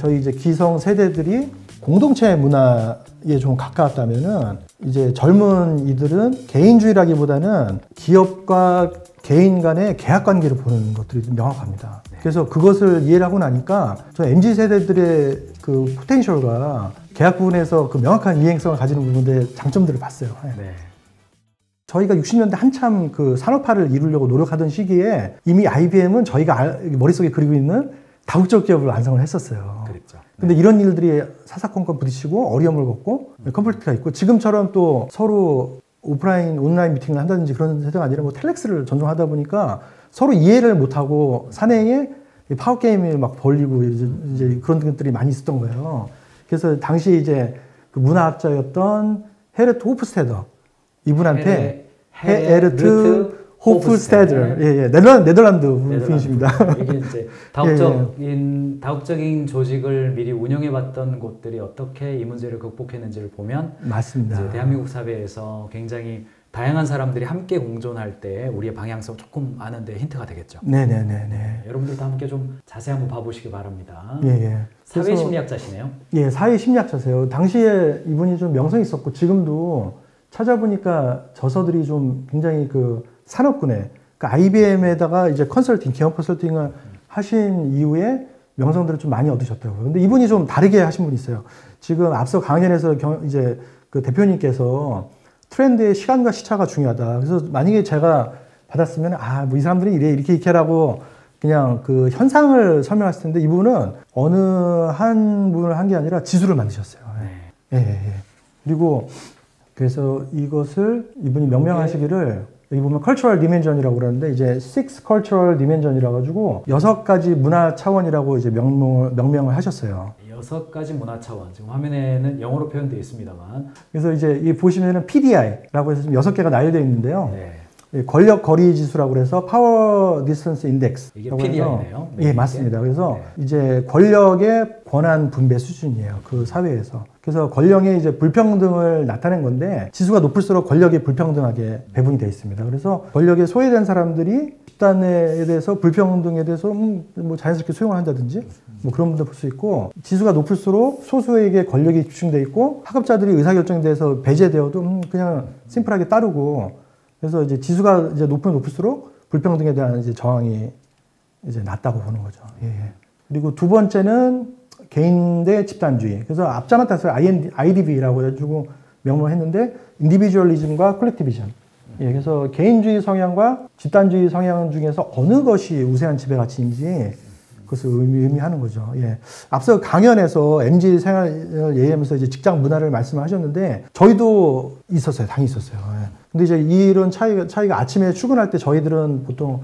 저희 이제 기성 세대들이 공동체 문화에 좀 가까웠다면은 이제 젊은 이들은 개인주의라기보다는 기업과 개인 간의 계약 관계를 보는 것들이 좀 명확합니다. 그래서 그것을 이해를 하고 나니까 저 MZ 세대들의 그 포텐셜과 계약 부분에서 그 명확한 이행성을 가지는 부분들의 장점들을 봤어요. 네. 저희가 60년대 한참 그 산업화를 이루려고 노력하던 시기에 이미 IBM은 저희가 머릿속에 그리고 있는 다국적 기업을 완성을 했었어요. 그랬죠. 근데 이런 일들이 사사건건 부딪히고 어려움을 겪고 컨플릭트가 있고 지금처럼 또 서로 오프라인, 온라인 미팅을 한다든지 그런 세대가 아니라 뭐 텔렉스를 전송하다 보니까 서로 이해를 못하고 사내에 파워게임을 막 벌리고 이제 그런 것들이 많이 있었던 거예요. 그래서 당시 이제 그 문화학자였던 헤르트 호프스테더 이분한테 헤르트 호프스테더 예, 네덜란드 분이십니다. 이게 이제 다국적인 조직을 미리 운영해봤던 곳들이 어떻게 이 문제를 극복했는지를 보면 맞습니다. 이제 대한민국 사회에서 굉장히 다양한 사람들이 함께 공존할 때 우리의 방향성 조금 아는데 힌트가 되겠죠. 네네네네. 여러분들도 함께 좀 자세히 한번 봐보시기 바랍니다. 예. 사회심리학자시네요. 예, 사회심리학자세요. 당시에 이분이 좀 명성이 있었고 지금도 찾아보니까 저서들이 좀 굉장히 그 산업군에 그러니까 IBM에다가 이제 컨설팅, 기업 컨설팅을 하신 이후에 명성들을 좀 많이 얻으셨더라고요. 근데 이분이 좀 다르게 하신 분이 있어요. 지금 앞서 강연에서 이제 그 대표님께서 트렌드의 시간과 시차가 중요하다. 그래서 만약에 제가 받았으면 뭐 이 사람들이 이렇게 하라고 그냥 그 현상을 설명했을 텐데 이분은 어느 한 부분을 한 게 아니라 지수를 만드셨어요. 예. 그리고 그래서 이것을 이분이 명명하시기를 여기 보면 cultural dimension이라고 그러는데 이제 six cultural dimension이라 가지고 6가지 문화 차원이라고 이제 명명을 하셨어요. 6가지 문화 차원. 지금 화면에는 영어로 표현되어 있습니다만. 그래서 이제 이 보시면은 PDI라고 해서 지금 6개가 나열되어 있는데요. 네. 권력 거리 지수라고 그래서 Power Distance Index. 이게 PDI네요. 예, 맞습니다. 그래서 이제 권력의 권한 분배 수준이에요. 그 사회에서. 그래서 권력의 이제 불평등을 나타낸 건데 지수가 높을수록 권력이 불평등하게 배분이 되어 있습니다. 그래서 권력에 소외된 사람들이 집단에 대해서 불평등에 대해서 뭐 자연스럽게 수용을 한다든지 뭐 그런 분도 볼 수 있고 지수가 높을수록 소수에게 권력이 집중되어 있고 하급자들이 의사결정에 대해서 배제되어도 그냥 심플하게 따르고 그래서 이제 지수가 이제 높을수록 불평등에 대한 이제 저항이 이제 낮다고 보는 거죠. 예. 그리고 두 번째는 개인 대 집단주의. 그래서 앞자만 따서 IDB라고 해가지고 명명했는데 인디비주얼리즘과 콜렉티비즘. 예. 그래서 개인주의 성향과 집단주의 성향 중에서 어느 것이 우세한 지배 가치인지 그것을 의미하는 거죠. 예. 앞서 강연에서 MZ 생활 얘기하면서 이제 직장 문화를 말씀하셨는데 저희도 있었어요. 당연히 있었어요. 예. 근데 이제 이런 차이가 아침에 출근할 때 저희들은 보통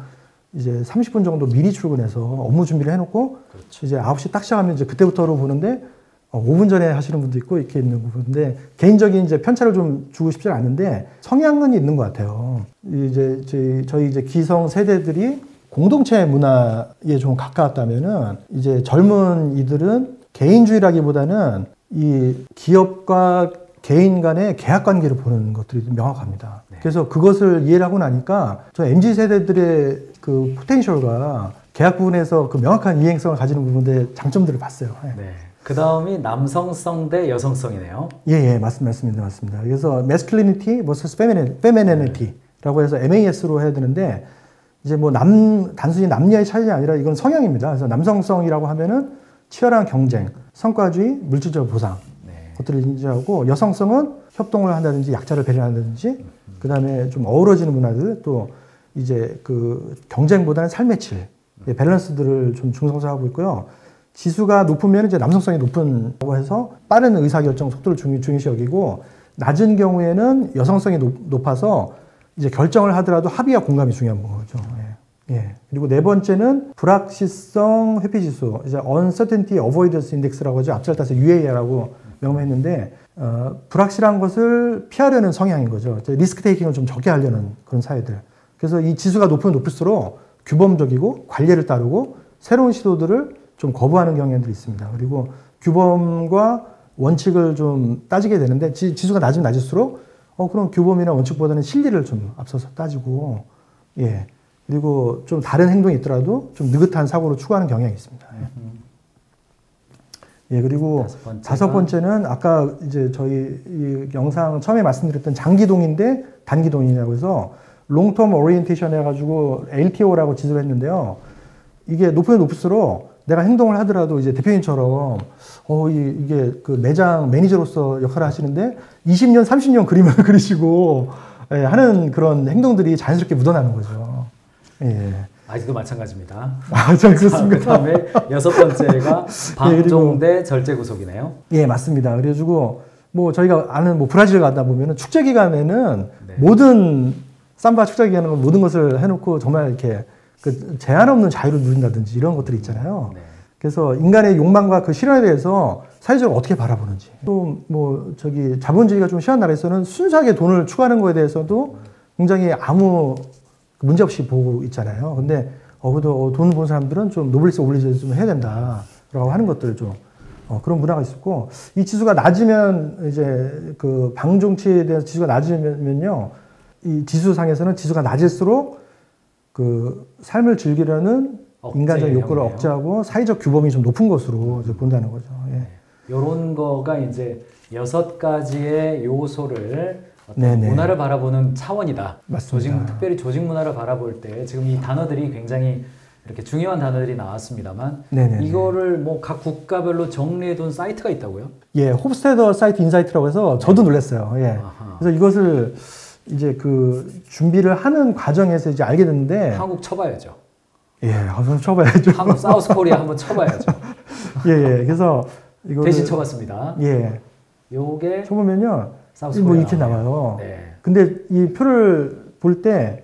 이제 30분 정도 미리 출근해서 업무 준비를 해놓고 그렇죠. 이제 9시 딱 시작하면 이제 그때부터로 보는데 5분 전에 하시는 분도 있고 이렇게 있는 부분인데 개인적인 이제 편차를 좀 주고 싶지 않은데 성향은 있는 것 같아요. 이제 저희 이제 기성 세대들이 공동체 문화에 좀 가까웠다면은 이제 젊은 이들은 개인주의라기보다는 이 기업과 개인 간의 계약 관계를 보는 것들이 명확합니다. 그래서 그것을 이해를 하고 나니까 저 MZ 세대들의 그 포텐셜과 계약 부분에서 그 명확한 이행성을 가지는 부분들의 장점들을 봤어요. 네. 그 다음이 남성성 대 여성성이네요. 예, 맞습니다. 그래서 masculinity vs feminity라고 해서 MAS로 해야 되는데 이제 뭐 단순히 남녀의 차이가 아니라 이건 성향입니다. 그래서 남성성이라고 하면은 치열한 경쟁, 성과주의, 물질적 보상 것들을 인지하고 여성성은 협동을 한다든지 약자를 배려한다든지 그 다음에 좀 어우러지는 문화들 또 이제 그 경쟁보다는 삶의 질, 밸런스들을 좀 중성화하고 있고요. 지수가 높으면 이제 남성성이 높은다고 해서 빠른 의사결정 속도를 중요시 여기고 낮은 경우에는 여성성이 높아서 이제 결정을 하더라도 합의와 공감이 중요한 거죠. 예. 그리고 네 번째는 불확실성 회피 지수, 이제 Uncertainty Avoidance Index라고 하죠. 앞잘 따서 UA라고 명명했는데 불확실한 것을 피하려는 성향인 거죠. 리스크 테이킹을 좀 적게 하려는 그런 사회들. 그래서 이 지수가 높으면 높을수록 규범적이고 관례를 따르고 새로운 시도들을 좀 거부하는 경향들이 있습니다. 그리고 규범과 원칙을 좀 따지게 되는데 지수가 낮으면 낮을수록 그럼 규범이나 원칙보다는 실리를 좀 앞서서 따지고 예. 그리고 좀 다른 행동이 있더라도 좀 느긋한 사고를 추구하는 경향이 있습니다. 예. 예, 그리고 다섯 번째는 아까 이제 저희 이 영상 처음에 말씀드렸던 장기동인데 단기동이냐고 해서 롱텀 오리엔테이션 해가지고 LTO라고 지수를 했는데요. 이게 높으면 높을수록 내가 행동을 하더라도 이제 대표님처럼 이게 그 매장 매니저로서 역할을 하시는데 20년, 30년 그림을 그리시고 예, 하는 그런 행동들이 자연스럽게 묻어나는 거죠. 예. 아직도 마찬가지입니다. 잘 그렇습니다. 그다음에 여섯 번째가 방종대 절제구속이네요. 예, 맞습니다. 그래가지고 뭐 저희가 아는 뭐 브라질 가다 보면은 축제 기간에는 네. 모든 삼바 축제 기간에 모든 것을 해놓고 정말 이렇게 그 제한 없는 자유를 누린다든지 이런 것들이 있잖아요. 네. 그래서 인간의 욕망과 그 실현에 대해서 사회적으로 어떻게 바라보는지. 또 뭐 저기 자본주의가 좀 심한 나라에서는 순수하게 돈을 추구하는 거에 대해서도 굉장히 아무 문제 없이 보고 있잖아요. 근데 그래도 돈 본 사람들은 좀 노블리스 오블리주 좀 해야 된다라고 하는 것들 좀 그런 문화가 있었고, 이 지수가 낮으면 이제 그 방종치에 대해서 지수가 낮으면요, 이 지수상에서는 지수가 낮을수록 그 삶을 즐기려는 인간적 욕구를 억제하고 사회적 규범이 좀 높은 것으로 이제 본다는 거죠. 예. 이런 거가 이제 6가지의 요소를 네네. 문화를 바라보는 차원이다. 맞습니다. 특별히 조직 문화를 바라볼 때 지금 이 단어들이 굉장히 이렇게 중요한 단어들이 나왔습니다만, 네네네. 이거를 뭐 각 국가별로 정리해둔 사이트가 있다고요? 예, 홉스테더 사이트 인사이트라고 해서 저도 놀랐어요. 예. 아하. 그래서 이것을 이제 그 준비를 하는 과정에서 이제 알게 됐는데, 한국 쳐봐야죠. 예, 한번 쳐봐야죠. 한국 사우스 코리아 한번 쳐봐야죠. 예, 예. 그래서 이거 대신 쳐봤습니다. 예. 요게 쳐보면요, 사우스 뭐 코리아 이렇게 나와요. 네. 근데 이 표를 볼 때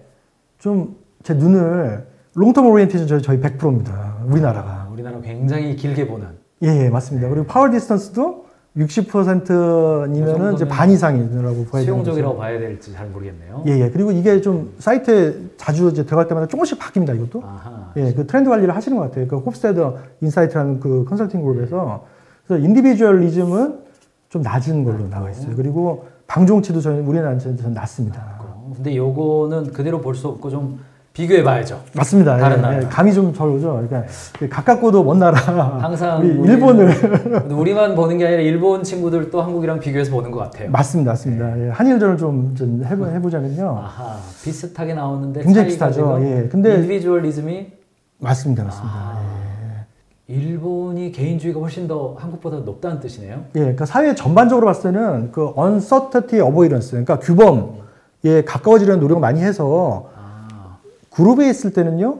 좀 제 눈을 롱텀 오리엔테이션 저희 100%입니다. 우리나라가. 우리나라 굉장히 길게 보는. 예, 예, 맞습니다. 그리고 파워 디스턴스도 60%이면은 이제 반 이상이라고 봐야 되는 수용적이라고 거죠. 봐야 될지 잘 모르겠네요. 예, 예. 그리고 이게 좀 사이트에 자주 이제 들어갈 때마다 조금씩 바뀝니다, 이것도. 아하. 예, 그 트렌드 관리를 하시는 것 같아요. 그 홉스테더 인사이트라는 그 컨설팅 그룹에서. 그래서 인디비주얼리즘은 좀 낮은 걸로 나와 있어요. 그리고 방종치도 저희 우리나라는 낮습니다. 근데 요거는 그대로 볼 수 없고 좀 비교해 봐야죠. 맞습니다. 다른 예, 나라. 예, 감이 좀 덜 오죠. 그러니까 가깝고도 먼 나라. 항상 우리 일본을. 우리만 보는 게 아니라 일본 친구들도 한국이랑 비교해서 보는 것 같아요. 맞습니다. 맞습니다. 예, 한일전을 좀 해보자면요. 아하, 비슷하게 나오는데 굉장히 비슷하죠. 예, 근데 인디비주얼리즘이 맞습니다. 맞습니다. 일본이 개인주의가 훨씬 더 한국보다 높다는 뜻이네요. 예, 그러니까 사회 전반적으로 봤을 때는 그 uncertainty avoidance, 그러니까 규범에 가까워지려는 노력을 많이 해서 그룹에 있을 때는요,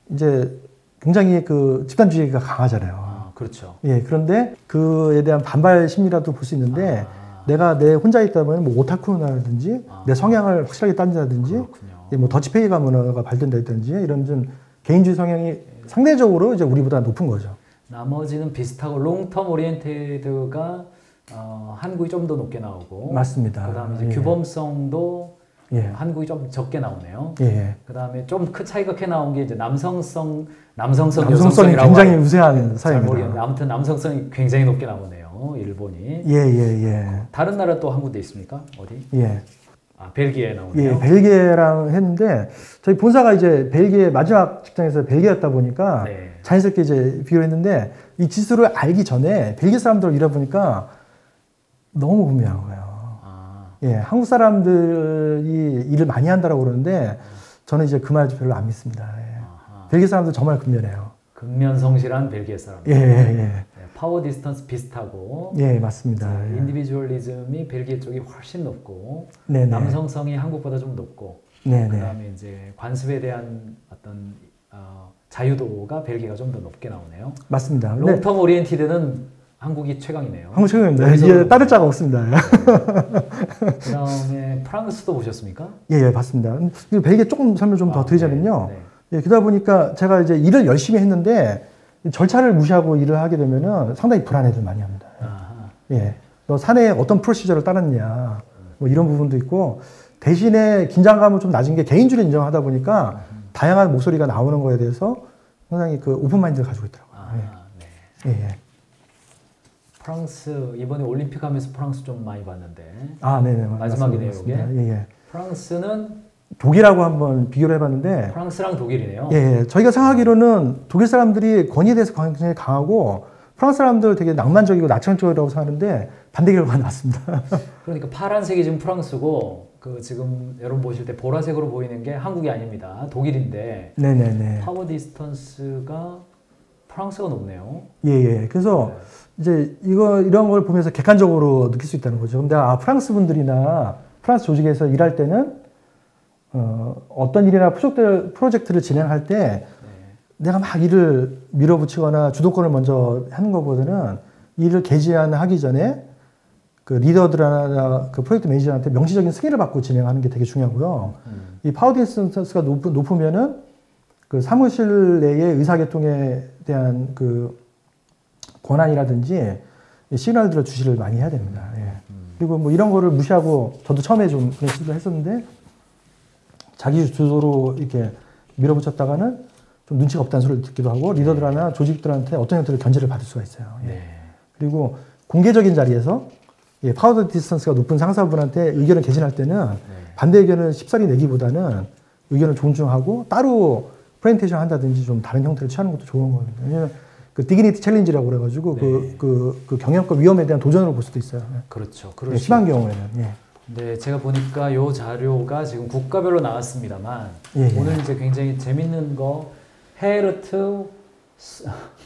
이제 굉장히 그 집단주의가 강하잖아요. 그렇죠. 예, 그런데 그에 대한 반발 심리라도 볼 수 있는데, 내가 내 혼자 있다 보면 뭐 오타쿠라든지 내 성향을 확실하게 따진다든지, 예, 뭐 더치페이가 문화가 발전됐든지 이런 좀 개인주의 성향이 상대적으로 이제 우리보다 높은 거죠. 나머지는 비슷하고 롱텀 오리엔테드가 한국이 좀 더 높게 나오고, 맞습니다. 그다음에 이제 예. 규범성도 예. 한국이 좀 적게 나오네요. 예. 그다음에 좀 큰 차이가 크게 나온 게 이제 남성성이 굉장히 우세한 잘 사회입니다. 모르겠는데 아무튼 남성성이 굉장히 높게 나오네요. 일본이. 예. 다른 나라 또 한 군데 있습니까? 어디? 예. 벨기에 나오네요. 예, 벨기에랑 했는데 저희 본사가 이제 벨기에 마지막 직장에서 벨기에였다 보니까 네. 자연스럽게 이제 비교를 했는데 이 지수를 알기 전에 벨기에 사람들하고 일해보니까 너무 분명한 거예요. 예, 한국 사람들이 일을 많이 한다라고 그러는데 저는 이제 그 말 별로 안 믿습니다. 예. 벨기에 사람들 정말 근면해요. 근면성실한 벨기에 사람. 예. 파워 디스턴스 비슷하고. 예, 맞습니다. 예. 인디비주얼리즘이 벨기에 쪽이 훨씬 높고, 네네. 남성성이 한국보다 좀 높고, 네네. 그다음에 이제 관습에 대한 어떤 자유도가 벨기에가 좀 더 높게 나오네요. 맞습니다. 근데 롱텀 오리엔티드는 한국이 최강이네요. 한국 최강입니다. 이게 따를 자가 없습니다. 그다음에 프랑스도 보셨습니까? 예, 봤습니다. 그리고 벨기에 조금 설명 좀 더 드리자면요. 네. 예, 그러다 보니까 제가 이제 일을 열심히 했는데 절차를 무시하고 일을 하게 되면은 상당히 불안해들 많이 합니다. 아하. 예, 너 사내에 어떤 프로시저를 따랐냐, 뭐 이런 부분도 있고, 대신에 긴장감은 좀 낮은 게 개인주의를 인정하다 보니까 다양한 목소리가 나오는 거에 대해서 상당히 그 오픈 마인드를 가지고 있더라고요. 네. 예. 프랑스 이번에 올림픽 하면서 프랑스 좀 많이 봤는데. 네네. 마지막이네요, 이게. 예. 프랑스는 독일하고 한번 비교를 해봤는데, 프랑스랑 독일이네요. 예, 저희가 생각하기로는 독일 사람들이 권위에 대해서 굉장히 강하고 프랑스 사람들 되게 낭만적이고 낙천적이라고 생각하는데 반대 결과가 나왔습니다. 그러니까 파란색이 지금 프랑스고 그 지금 여러분 보실 때 보라색으로 보이는 게 한국이 아닙니다. 독일인데 네네네. 파워 디스턴스가 프랑스가 높네요. 예. 그래서 이제 이런 걸 보면서 객관적으로 느낄 수 있다는 거죠. 근데 프랑스 분들이나 프랑스 조직에서 일할 때는 어떤 일이나 프로젝트를 진행할 때 내가 막 일을 밀어붙이거나 주도권을 먼저 하는 것보다는 일을 개시하기 전에 그 리더들이나 그 프로젝트 매니저한테 명시적인 승인을 받고 진행하는 게 되게 중요하고요. 이 파워 디스턴스가 높으면은 그 사무실 내의 의사결정에 대한 그 권한이라든지 시그널들을 주시를 많이 해야 됩니다. 예. 그리고 뭐 이런 거를 무시하고 저도 처음에 좀 그런 시도를 했었는데 자기 주도로 이렇게 밀어붙였다가는 좀 눈치가 없다는 소리를 듣기도 하고 리더들이나 조직들한테 어떤 형태로 견제를 받을 수가 있어요. 예. 네. 그리고 공개적인 자리에서 파워 디스턴스가 높은 상사분한테 의견을 개진할 때는 반대 의견을 쉽사리 내기보다는 의견을 존중하고 따로 프레젠테이션 한다든지 좀 다른 형태를 취하는 것도 좋은 거거든요. 왜냐면 그 디그니티 챌린지라고 그래가지고 그 경영과 위험에 대한 도전으로 볼 수도 있어요. 그렇죠. 예, 심한 경우에는. 예. 네, 제가 보니까 이 자료가 지금 국가별로 나왔습니다만 오늘 이제 굉장히 재밌는 거 헤르트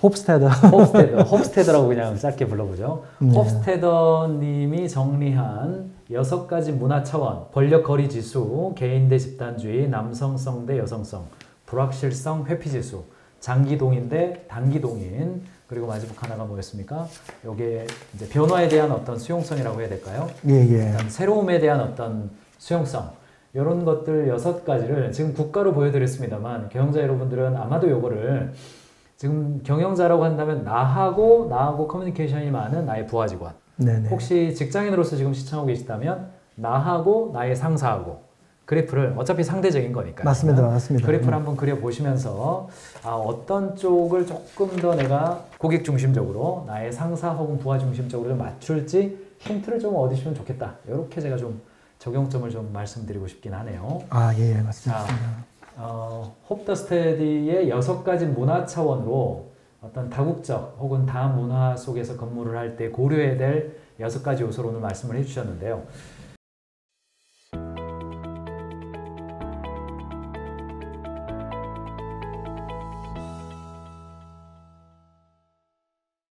홉스테더라고 그냥 짧게 불러보죠. 홉스테더님이 정리한 6가지 문화 차원, 권력 거리 지수, 개인 대 집단주의, 남성성 대 여성성, 불확실성, 회피 지수, 장기 동인 대 단기 동인, 그리고 마지막 하나가 뭐였습니까? 요게 이제 변화에 대한 어떤 수용성이라고 해야 될까요? 새로움에 대한 어떤 수용성. 이런 것들 6가지를 지금 국가로 보여드렸습니다만 경영자 여러분들은 아마도 요거를 지금 경영자라고 한다면 나하고 커뮤니케이션이 많은 나의 부하 직원. 혹시 직장인으로서 지금 시청하고 계시다면 나하고 나의 상사하고 그래프를 어차피 상대적인 거니까. 맞습니다. 그래프를 한번 그려보시면서 어떤 쪽을 조금 더 내가 고객 중심적으로 나의 상사 혹은 부하 중심적으로 좀 맞출지 힌트를 좀 얻으시면 좋겠다. 이렇게 제가 좀 적용점을 좀 말씀드리고 싶긴 하네요. 예, 맞습니다. 홉더스테디의 6가지 문화 차원으로 어떤 다국적 혹은 다문화 속에서 근무를 할 때 고려해야 될 6가지 요소를 오늘 말씀을 해주셨는데요.